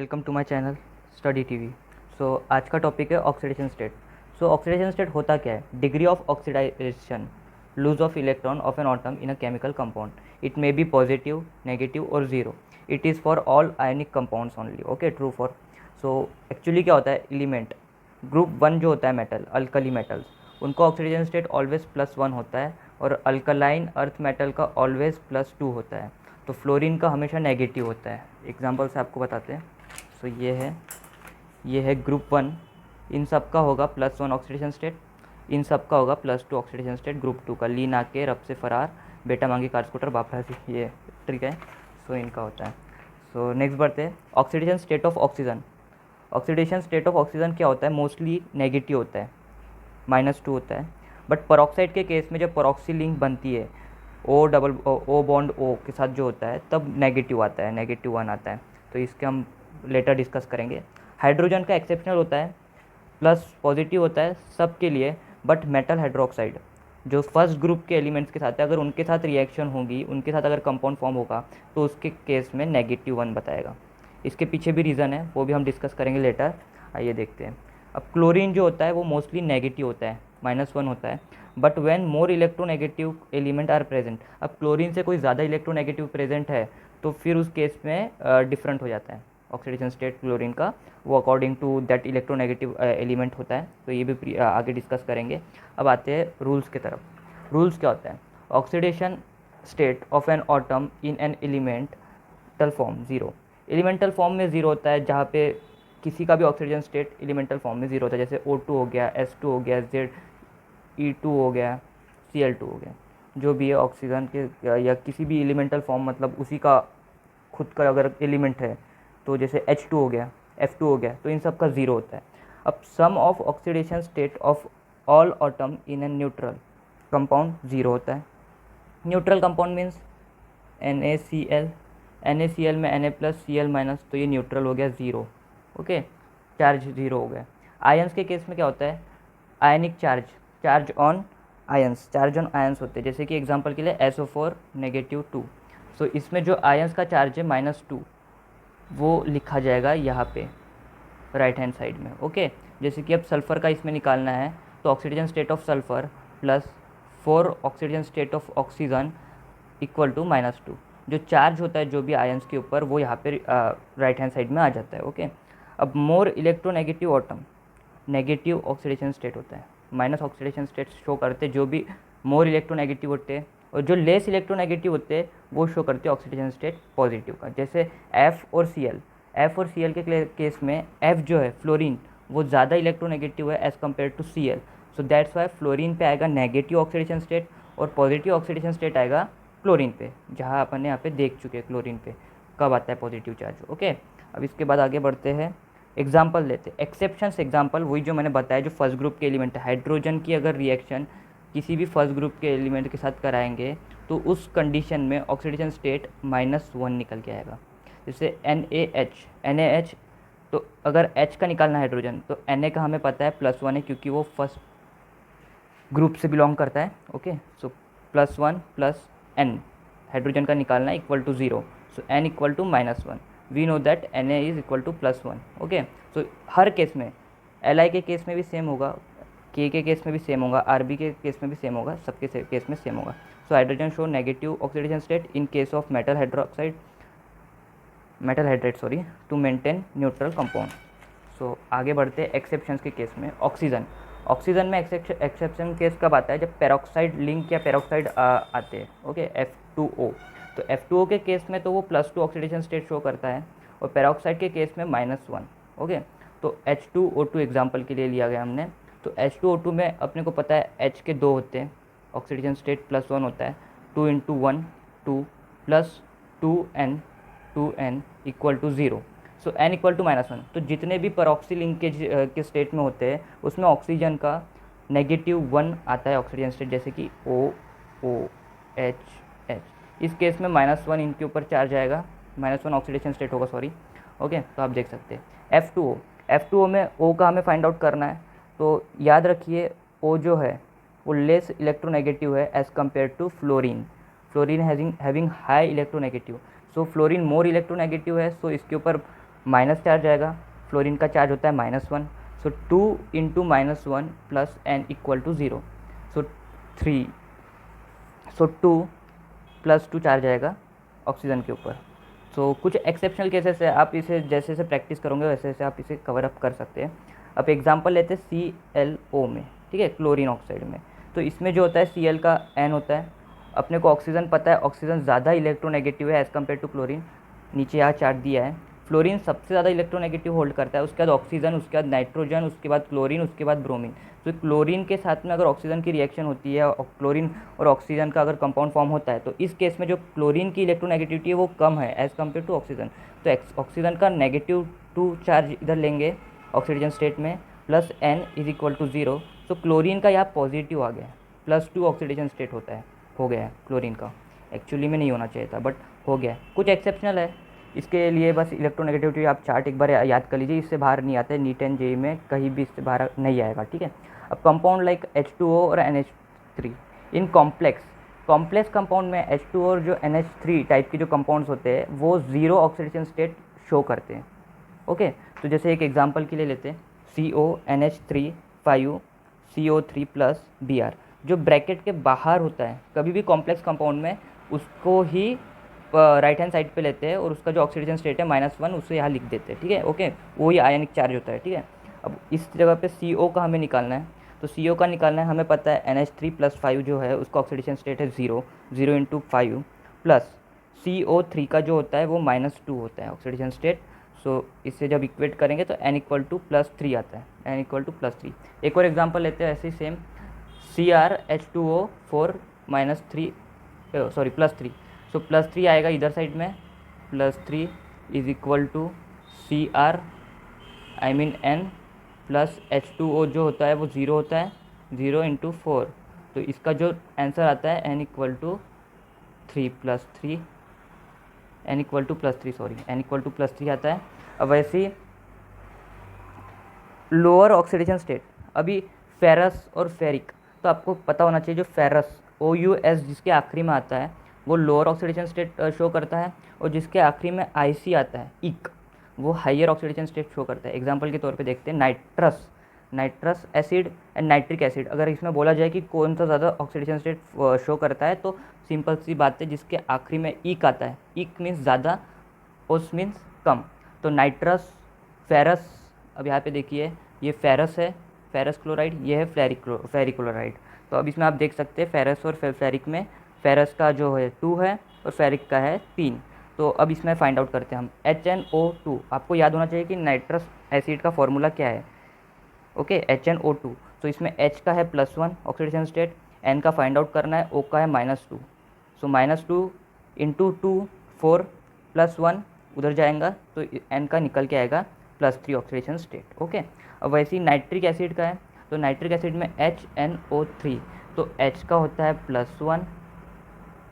Welcome to my channel study TV. आज का topic है ऑक्सीडेशन स्टेट। ऑक्सीडेशन स्टेट होता क्या है? Degree of oxidisation, lose of electron of an atom in a chemical compound. It may be positive, negative और zero. It is for all ionic compounds only. Okay, true for. Actually क्या होता है? Element group one जो होता है metal, alkali metals, उनका oxidation state always +1 होता है और अल्कलाइन अर्थ मेटल का ऑलवेज +2 होता है। तो फ्लोरीन का हमेशा नेगेटिव होता है। एग्जांपल से आपको बताते हैं। ये है ग्रुप वन, इन सब का होगा +1 ऑक्सीडेशन स्टेट, इन सब का होगा +2 ऑक्सीडेशन स्टेट। ग्रुप टू का लीन आके रब से फरार, बेटा मांगी कार स्कूटर बापरा सी, ये ट्रिक है। इनका होता है। नेक्स्ट बढ़ते हैं oxidation state of oxygen. Oxidation state of oxygen क्या होता है? मोस्टली नेगेटिव होता है, -2 होता है। बट परऑक्साइड के केस में जब परऑक्सी लिंक बनती है ओ बॉन्ड ओ के साथ जो होता है, तब नेगेटिव आता है, -1 आता है। तो इसके हम लेटर डिस्कस करेंगे। हाइड्रोजन का एक्सेप्शनल होता है, प्लस पॉजिटिव होता है सबके लिए, बट मेटल हाइड्रोक्साइड जो फर्स्ट ग्रुप के एलिमेंट्स के साथ है, अगर उनके साथ रिएक्शन होगी, उनके साथ अगर कंपाउंड फॉर्म होगा, तो उसके केस में -1 बताएगा। इसके पीछे भी रीज़न है, वो भी हम डिस्कस करेंगे लेटर। आइए देखते हैं। अब क्लोरीन जो होता है वो मोस्टली नेगेटिव होता है, -1 होता है। But when more electronegative element are present, अब क्लोरीन से कोई ज़्यादा इलेक्ट्रोनेगेटिव प्रेजेंट है तो फिर उस केस में डिफरेंट हो जाता है ऑक्सीडेशन स्टेट क्लोरीन का, वो according to that electronegative element होता है। तो ये भी आगे डिस्कस करेंगे। अब आते हैं रूल्स की तरफ। रूल्स क्या होता है? Oxidation state of an atom in an elemental form 0। Elemental form में 0 होता है, जहाँ पे किसी का भी ऑक्सीजन स्टेट एलिमेंटल फॉर्म में 0 होता है। जैसे O2 हो गया, S2 हो गया, ZE2 हो गया, Cl2 हो गया, जो भी है ऑक्सीजन के या किसी भी एलिमेंटल फॉर्म, मतलब उसी का खुद का अगर एलिमेंट है, तो जैसे H2 हो गया, F2 हो गया, तो इन सब का 0 होता है। अब sum of oxidation state of all atom in an neutral compound 0 होता है। Neutral compound means NaCl, NaCl में Na+Cl-, तो ये न्यूट्रल हो गया 0। ओके, चार्ज 0 हो गया। आयंस के केस में क्या होता है? आयनिक चार्ज ऑन आयंस होते हैं। जैसे कि एग्जांपल के लिए SO4 -2। इसमें जो आयंस का चार्ज है -2, वो लिखा जाएगा यहाँ पे राइट हैंड साइड में। ओके, जैसे कि अब सल्फ़र का इसमें निकालना है, तो oxidation state of sulphur +4 oxidation state of oxygen equal to -2। जो चार्ज होता है जो भी आयंस के ऊपर, वो यहाँ पे राइट हैंड साइड में आ जाता है। ओके, अब more electronegative atom negative oxidation state होता है, माइनस ऑक्सीडेशन स्टेट शो करते जो भी मोर इलेक्ट्रोनेगेटिव होते हैं, और जो लेस इलेक्ट्रोनेगेटिव होते हैं वो शो करते हैं ऑक्सीडेशन स्टेट पॉजिटिव का। जैसे F और Cl के केस में F जो है फ्लोरीन, वो ज़्यादा इलेक्ट्रोनेगेटिव है as compare to Cl। So that's why fluorine पे आएगा नेगेटिव ऑक्सीडेशन स्टेट और पॉजिटिव ऑक्सीडेशन स्टेट आएगा क्लोरीन पे, जहाँ अपन यहाँ पे देख चुके हैं क्लोरीन पे कब आता है पॉजिटिव चार्ज। ओके, अब इसके बाद आगे बढ़ते हैं, एग्जाम्पल लेते हैं। एक्सेप्शंस एग्जाम्पल वही जो मैंने बताया, जो फर्स्ट ग्रुप के एलिमेंट है। हाइड्रोजन की अगर रिएक्शन किसी भी फर्स्ट ग्रुप के एलिमेंट के साथ कराएंगे, तो उस कंडीशन में ऑक्सीडेशन स्टेट -1 निकल के आएगा। जैसे NaH, तो अगर H का निकालना है हाइड्रोजन, तो Na का हमें पता है +1 है, क्योंकि वो फर्स्ट ग्रुप से बिलोंग करता है। ओके, सो +1 + N हाइड्रोजन का निकालना है equal to 0। So N equal to -1। We know that Na is equal to +1। Okay, so हर केस में Li के केस में भी सेम होगा, K के केस में भी सेम होगा, Rb के केस में भी सेम होगा, सबके केस में सेम होगा। So hydrogen show negative oxidation state in case of metal hydrate to maintain neutral compound. So आगे बढ़ते हैं एक्सेप्शंस के केस में। ऑक्सीजन में एक्सेप्शन केस कब आता है? जब पेरोक्साइड लिंक या पेरोक्साइड आते हैं। ओके, F2O, तो F2O के केस में तो वो +2 ऑक्सीडेशन स्टेट शो करता है, और पेरोक्साइड के केस में -1। ओके, तो H2O2 एग्जाम्पल के लिए लिया गया हमने। तो H2O2 में अपने को पता है H के 2 होते हैं, ऑक्सीडेशन स्टेट +1 होता है, 2 × 1 2 + 2n equal to 0। So n equal to -1। तो जितने भी परऑक्सी लिंकेज के स्टेट में होते हैं, उसमें ऑक्सीजन का -1 आता है ऑक्सीजन स्टेट, जैसे कि OH। इस केस में -1 इनके ऊपर चार्ज आएगा, -1 ऑक्सीडेशन स्टेट होगा, सॉरी। ओके, तो आप देख सकते हैं। F2O में O का हमें फाइंड आउट करना है, तो याद रखिए O जो है वो लेस इलेक्ट्रोनेगेटिव है as compare to fluorine having high electronegative. So fluorine more electronegative है, सो इसके ऊपर माइनस चार्ज आएगा, फ्लोरीन का चार्ज होता है -1, so 2 into -1 plus n equal to 0, so 3, so 2 plus 2 charge आएगा ऑक्सीजन के ऊपर। सो कुछ एक्सेप्शनल केसेस है, आप इसे जैसे जैसे प्रैक्टिस करोगे वैसे वैसे आप इसे कवर अप कर सकते हैं। अब एग्जांपल लेते हैं ClO में, ठीक है, क्लोरीन ऑक्साइड में। तो इसमें जो होता है Cl का N होता है, अपने को ऑक्सीजन पता है, ऑक्सीजन ज़्यादा इलेक्ट्रोनेगेटिव है एज़ कम्पेयर टू क्लोरीन, नीचे यहाँ चार्ट दिया है। फ्लोरीन सबसे ज़्यादा इलेक्ट्रोनेगेटिव होल्ड करता है, उसके बाद ऑक्सीजन, उसके बाद नाइट्रोजन, उसके बाद क्लोरीन, उसके बाद ब्रोमीन। तो क्लोरीन के साथ में अगर ऑक्सीजन की रिएक्शन होती है और क्लोरीन और ऑक्सीजन का अगर कंपाउंड फॉर्म होता है, तो इस केस में जो क्लोरीन की इलेक्ट्रोनेगेटिविटी है वो कम है एज़ कम्पेयर टू ऑक्सीजन। तो ऑक्सीजन का -2 चार्ज इधर लेंगे ऑक्सीजन स्टेट में, plus n is equal to 0, तो क्लोरीन का यहाँ पॉजिटिव आ गया, +2 ऑक्सीडेशन स्टेट होता है, हो गया है क्लोरीन का। एक्चुअली में नहीं होना चाहिए था बट हो गया। कुछ एक्सेप्शनल है, इसके लिए बस इलेक्ट्रोनेगेटिविटी आप चार्ट एक बार याद कर लीजिए, इससे बाहर नहीं आता है, नीट एंड जेईई में कहीं भी इससे बाहर नहीं आएगा, ठीक है। अब कंपाउंड लाइक H2O और NH3 इन कॉम्प्लेक्स कंपाउंड में H2O और जो NH3 टाइप के जो कंपाउंड्स होते हैं वो 0 ऑक्सीडेशन स्टेट शो करते हैं, ओके। तो जैसे एक एग्जांपल के लिए लेते हैं CONH3 5 CO3 प्लस Br, जो ब्रैकेट के बाहर होता है कभी भी कॉम्प्लेक्स कंपाउंड में, उसको ही राइट हैंड साइड पे लेते हैं और उसका जो ऑक्सीडेशन स्टेट है -1 उससे यहाँ लिख देते हैं, ठीक है, ओके। वो ही आयनिक चार्ज होता है, ठीक है। अब इस जगह पे CO का हमें निकालना है, तो CO का निकालना है, हमें पता है NH3 + 5 जो है उसका ऑक्सीडेशन स्टेट है 0 × 5 प्लस CO3 का जो होता है वो -2 होता है ऑक्सीडेशन स्टेट। सो इससे जब इक्वेट करेंगे तो n इक्वल टू +3 आता है, n इक्वल टू +3। एक और एग्जांपल लेते हैं ऐसे ही सेम, CrH2O 4 -3 सॉरी +3, सो +3 आएगा इधर साइड में, +3 is equal to Cr I mean n plus H2O जो होता है वो 0 होता है, 0 × 4, तो इसका जो आंसर आता है n equal to 3 + 3, n equal to +3 sorry, n equal to +3 आता है। अब वैसे ही लोअर ऑक्सीडेशन स्टेट, अभी फेरस और फेरिक, तो आपको पता होना चाहिए जो फेरस OUS जिसके आखिरी में आता है वो लोअर ऑक्सीडेशन स्टेट शो करता है, और जिसके आखिरी में IC आता है इक, वो हाइयर ऑक्सीडेशन स्टेट शो करता है। एग्जांपल के तौर पे देखते हैं nitrous acid and nitric acid, अगर इसमें बोला जाए कि कौन सा ज़्यादा ऑक्सीडेशन स्टेट शो करता है, तो सिंपल सी बात है, जिसके आखिरी में इक आता है, इक मीन्स ज़्यादा, ओस मीन्स कम। तो नाइट्रस, फेरस, अब यहाँ पे देखिए ये फेरस है, फेरस क्लोराइड, ये है फेरिक क्लोराइड। तो अब इसमें आप देख सकते हैं फेरस और फेरिक में फेरस का जो है 2 है और फेरिक का है 3। तो अब इसमें फाइंड आउट करते हैं हम HNO2। आपको याद होना चाहिए कि नाइट्रस एसिड का फॉर्मूला क्या है, ओके, HNO2। तो इसमें H का है +1 ऑक्सीडेशन स्टेट, N का फाइंड आउट करना है, O का है -2, सो -2 × 2 4 +1 उधर जाएगा तो N का निकल के आएगा +3 ऑक्सीडेशन स्टेट, ओके। अब वैसे ही नाइट्रिक एसिड का है, तो नाइट्रिक एसिड में HNO3, तो H का होता है +1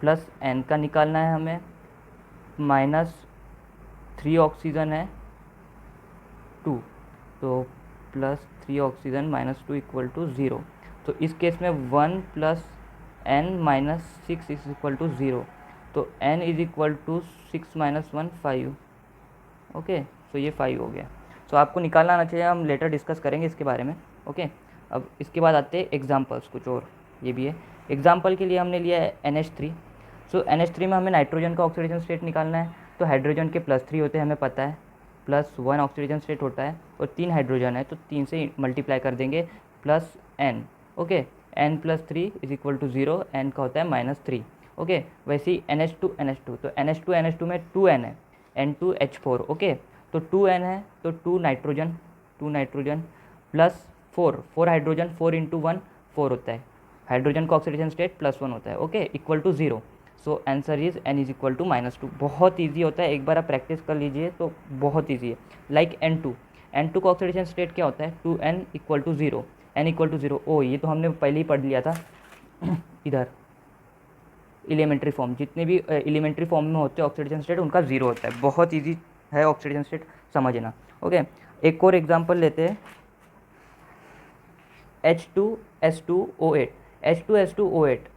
प्लस N का निकालना है हमें, -3 ऑक्सीजन है 2, तो +3 ऑक्सीजन -2 इक्वल टू 0। तो इस केस में 1 + n - 6 इज इक्वल टू 0, तो n is equal to 6 - 1 5, okay. तो ये 5 हो गया। तो आपको निकालना आना चाहिए, हम लेटर डिस्कस करेंगे इसके बारे में, ओके। अब इसके बाद आते हैं एग्जांपल्स, कुछ और ये भी है। एग्जांपल के लिए हमने लिया है NH3, सो NH3 में हमें नाइट्रोजन का ऑक्सीडेशन स्टेट निकालना है, तो हाइड्रोजन के +3 होते हैं हमें पता है, +1 ऑक्सीडेशन स्टेट होता है और 3 हाइड्रोजन है, तो 3 से मल्टीप्लाई कर देंगे +n, okay. n + 3 is equal to 0, n का होता है -3, ओके। वैसे ही NH2 तो NH2 में 2n है, N2H4, ओके। तो 2n है तो 2 नाइट्रोजन प्लस 4 हाइड्रोजन, 4 × 1 4 होता है, हाइड्रोजन का ऑक्सीडेशन स्टेट +1 होता है, okay, equal to 0। So answer is n is equal to -2। बहुत ईजी होता है, एक बार आप प्रैक्टिस कर लीजिए तो बहुत ईजी है। लाइक N2 का ऑक्सीडेशन स्टेट क्या होता है, 2n equal to 0, n equal to 0। ओ ये तो हमने पहले ही पढ़ लिया था इधर एलिमेंट्री फॉर्म, जितने भी एलिमेंट्री फॉर्म में होते हैं ऑक्सीडेशन स्टेट उनका 0 होता है। बहुत ईजी है ऑक्सीडेशन स्टेट समझना, ओके। एक और एग्जांपल लेते हैं, H2S2O8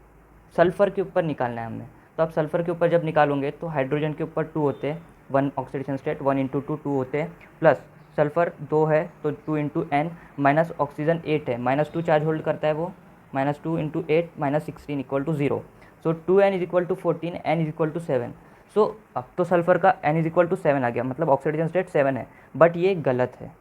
सल्फ़र के ऊपर निकालना है हमने। तो आप सल्फ़र के ऊपर जब निकालोगे तो हाइड्रोजन के ऊपर 2 होते हैं, 1 ऑक्सीडेशन स्टेट, 1 इंटू 2 2 होते हैं, प्लस सल्फर 2 है तो 2 इंटू एन, माइनस ऑक्सीजन 8 है, -2 चार्ज होल्ड करता है वो, -2 into 8 -16 equal to 0। So 2n is equal to 14, n is equal to 7। So अब तो सल्फर का n इज इक्वल टू 7 आ गया, मतलब ऑक्सीडेशन स्टेट 7 है, बट ये गलत है।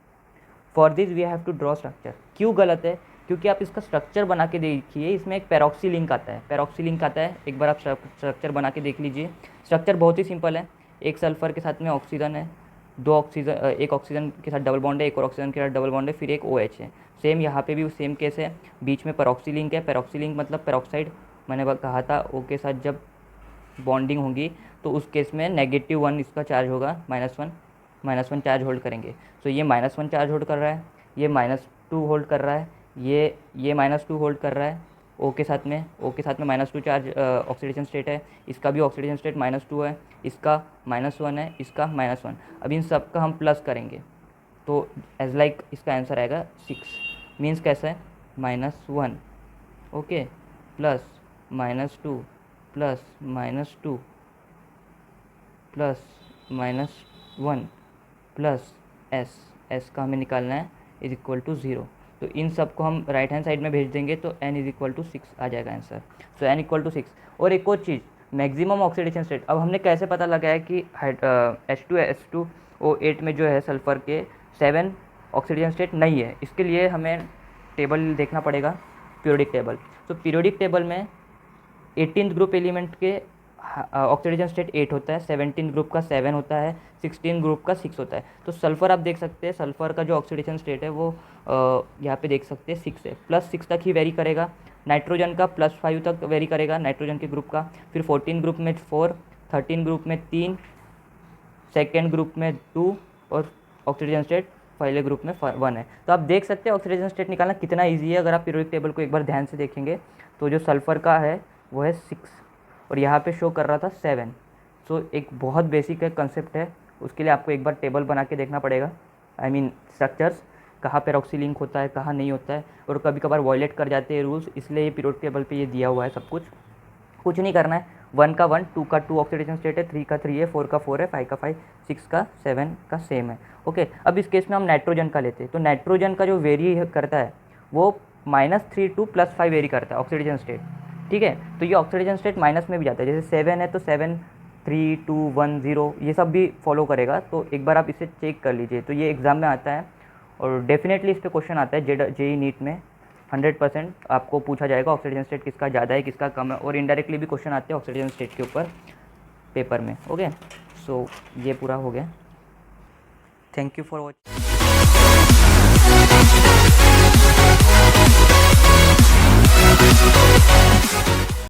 For this we have to draw structure. क्यों गलत है? क्योंकि आप इसका स्ट्रक्चर बना के देखिए, इसमें एक पेरोक्सी लिंक आता है, पेरोक्सी लिंक आता है, एक बार आप स्ट्रक्चर बना के देख लीजिए। स्ट्रक्चर बहुत ही सिंपल है, एक सल्फर के साथ में ऑक्सीजन है, एक ऑक्सीजन के साथ डबल बॉन्ड है, एक और ऑक्सीजन के साथ डबल बॉन्ड है, फिर एक OH है। सेम यहाँ पे भी सेम केस है, बीच में पेरोक्सी लिंक है। पेरोक्सी लिंक मतलब पेरोक्साइड, मैंने कहा था O के साथ जब बॉन्डिंग होगी तो उस केस में -1 इसका चार्ज होगा, -1 चार्ज होल्ड करेंगे। सो ये -1 चार्ज होल्ड कर रहा है, ये -2 होल्ड कर रहा है, ये -2 होल्ड कर रहा है O के साथ में -2 चार्ज ऑक्सीडेशन स्टेट है, इसका भी ऑक्सीडेशन स्टेट -2 है, इसका -1 है, इसका -1। अब इन सब का हम प्लस करेंगे तो एज लाइक इसका आंसर आएगा 6। मीन्स कैसा है, -1 okay, plus -2 plus -2 plus -1 plus S का हमें निकालना है, इज इक्वल टू 0। तो इन सब को हम राइट हैंड साइड में भेज देंगे तो n इज इक्वल टू 6 आ जाएगा answer. So n equal to 6। और एक और चीज़, मैक्सिमम ऑक्सीडेशन स्टेट। अब हमने कैसे पता लगाया कि H2SO8 में जो है सल्फर के 7 ऑक्सीडेशन स्टेट नहीं है? इसके लिए हमें टेबल देखना पड़ेगा, पीरियोडिक टेबल। तो पीरियोडिक टेबल में 18th ग्रुप एलिमेंट के ऑक्सीडेशन स्टेट 8 होता है, 17 ग्रुप का 7 होता है, 16 ग्रुप का 6 होता है। तो सल्फ़र आप देख सकते हैं, सल्फ़र का जो ऑक्सीडेशन स्टेट है वो यहाँ पे देख सकते हैं 6 है, +6 तक ही वेरी करेगा। नाइट्रोजन का +5 तक वेरी करेगा, नाइट्रोजन के ग्रुप का। फिर 14 ग्रुप में 4, 13 ग्रुप में 3, सेकेंड ग्रुप में 2 और ऑक्सीडेशन स्टेट पहले ग्रुप में 1 है। तो आप देख सकते हैं ऑक्सीडेशन स्टेट निकालना कितना ईजी है। अगर आप पीरियोडिक टेबल को एक बार ध्यान से देखेंगे तो जो सल्फ़र का है वो है 6 और यहाँ पे शो कर रहा था 7। सो एक बहुत बेसिक है कंसेप्ट है, उसके लिए आपको एक बार टेबल बना के देखना पड़ेगा। आई मीन स्ट्रक्चर्स, कहाँ पेरोक्सी लिंक होता है, कहाँ नहीं होता है, और कभी कभार वायलेट कर जाते हैं रूल्स, इसलिए ये पीरियोडिक टेबल पे ये दिया हुआ है सब कुछ नहीं करना है। 1 का 1, 2 का 2 ऑक्सीडेशन स्टेट है, 3 का 3 है, 4 का 4 है, 5 का 5, 6 का 7 का सेम है। ओके, अब इस केस में हम नाइट्रोजन का लेते हैं। तो नाइट्रोजन का जो वेरी करता है वो -3 to +5 वेरी करता है ऑक्सीडेशन स्टेट, ठीक है। तो ये ऑक्सीडेशन स्टेट माइनस में भी जाता है, जैसे 7 है तो 7, 3, 2, 1, 0 ये सब भी फॉलो करेगा। तो एक बार आप इसे चेक कर लीजिए, तो ये एग्ज़ाम में आता है और डेफिनेटली इस पर क्वेश्चन आता है। जेई नीट में 100% आपको पूछा जाएगा ऑक्सीडेशन स्टेट किसका ज़्यादा है किसका कम है, और इनडायरेक्टली भी क्वेश्चन आते हैं ऑक्सीडेशन स्टेट के ऊपर पेपर में। ओके, सो ये पूरा हो गया। Thank you for watching.